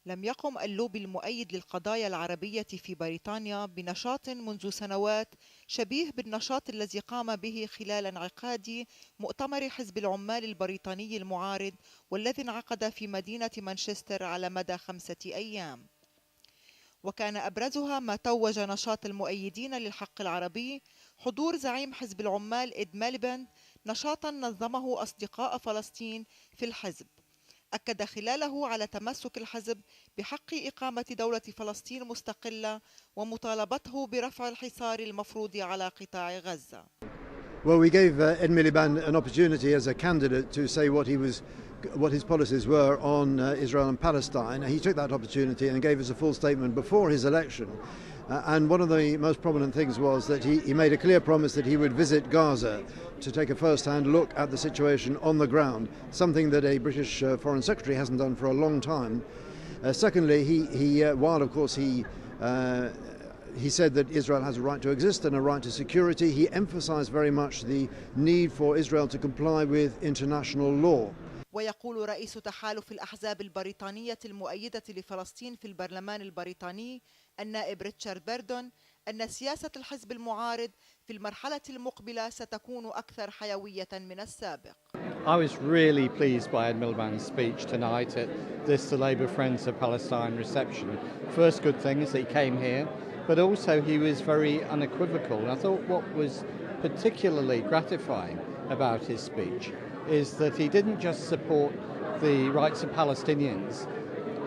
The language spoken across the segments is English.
لم يقم اللوبي المؤيد للقضايا العربية في بريطانيا بنشاط منذ سنوات شبيه بالنشاط الذي قام به خلال انعقاد مؤتمر حزب العمال البريطاني المعارض، والذي انعقد في مدينة مانشستر على مدى 5 أيام. وكان أبرزها ما توج نشاط المؤيدين للحق العربي حضور زعيم حزب العمال إد ميليباند، نشاطا نظمه أصدقاء فلسطين في الحزب أكد خلاله على تمسك الحزب بحق إقامة دولة فلسطين مستقلة ومطالبته برفع الحصار المفروض على قطاع غزة. Well, we gave Ed Miliband an opportunity as a candidate to say what his policies were on Israel and Palestine. He took that opportunity and gave us a full statement before his election. And one of the most prominent things was that he made a clear promise that he would visit Gaza to take a first-hand look at the situation on the ground, something that a British Foreign Secretary hasn't done for a long time. Secondly, while of course he said that Israel has a right to exist and a right to security, he emphasized very much the need for Israel to comply with international law. ويقول رئيس تحالف الأحزاب البريطانية المؤيدة لفلسطين في البرلمان البريطاني النائب ريتشارد بيردون أن سياسة الحزب المعارض في المرحلة المقبلة ستكون أكثر حيوية من السابق. I was really pleased by Ed Miliband's speech tonight at the Labour Friends of Palestine reception. First good thing is that he came here, but also he was very unequivocal. And I thought what was particularly gratifying about his speech is that he didn't just support the rights of Palestinians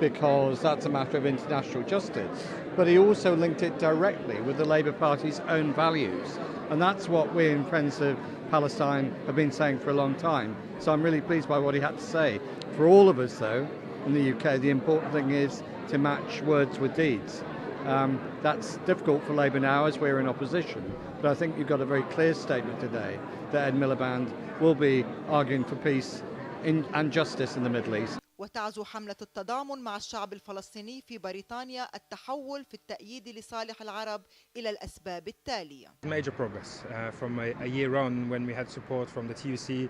because that's a matter of international justice, but he also linked it directly with the Labour Party's own values. And that's what we in Friends of Palestine have been saying for a long time. So I'm really pleased by what he had to say. For all of us, though, in the UK, the important thing is to match words with deeds. That's difficult for Labour now as we're in opposition, but I think you've got a very clear statement today that Ed Miliband will be arguing for peace and justice in the Middle East. وتعزو حملة التضامن مع الشعب الفلسطيني في بريطانيا التحول في التأييد لصالح العرب إلى الأسباب التالية. Major progress from a year on when we had support from the TUC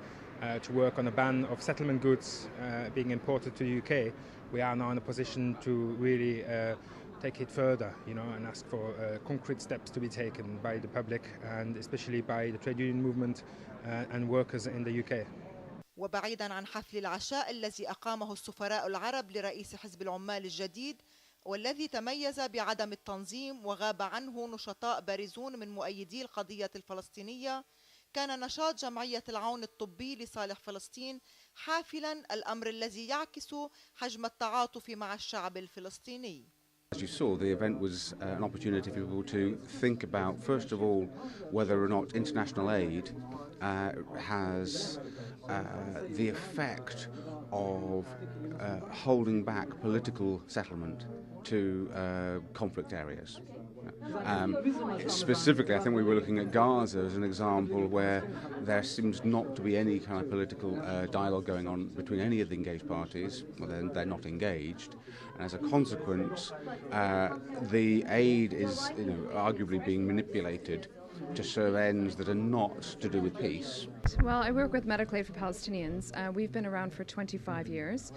to work on a ban of settlement goods being imported to the UK. We are now in a position to really take it further, and ask for concrete steps to be taken by the public and especially by the trade union movement and workers in the UK. وبعيدا عن حفل العشاء الذي أقامه السفراء العرب لرئيس حزب العمال الجديد والذي تميز بعدم التنظيم وغاب عنه نشطاء بارزون من مؤيدي القضية الفلسطينية، كان نشاط جمعية العون الطبي لصالح فلسطين حافلا الأمر الذي يعكس حجم التعاطف مع الشعب الفلسطيني. As you saw, the event was an opportunity for people to think about, first of all, whether or not international aid has the effect of holding back political settlement to conflict areas. Specifically, I think we were looking at Gaza as an example where there seems not to be any kind of political dialogue going on between any of the engaged parties. Well, they're not engaged, and as a consequence, the aid is arguably being manipulated to serve ends that are not to do with peace. Well, I work with Medical Aid for Palestinians. We've been around for 25 years.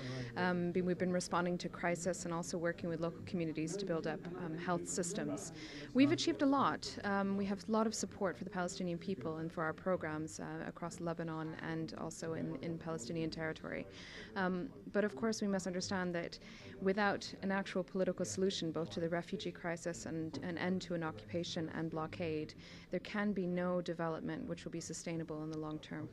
We've been responding to crisis and also working with local communities to build up health systems. We've achieved a lot. We have a lot of support for the Palestinian people and for our programs across Lebanon and also in Palestinian territory. But of course we must understand that without an actual political solution both to the refugee crisis and an end to an occupation and blockade, there can be no development which will be sustainable in the long term.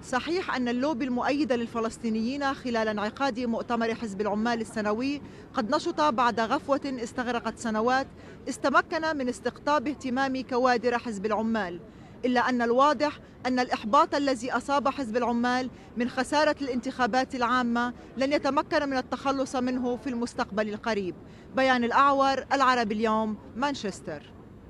صحيح أن اللوبي المؤيد للفلسطينيين خلال انعقاد مؤتمر حزب العمال السنوي قد نشط بعد غفوة استغرقت سنوات استمكن من استقطاب اهتمام كوادر حزب العمال، إلا أن الواضح أن الإحباط الذي أصاب حزب العمال من خسارة الانتخابات العامة لن يتمكن من التخلص منه في المستقبل القريب. بيان الأعور، العربي اليوم، مانشستر.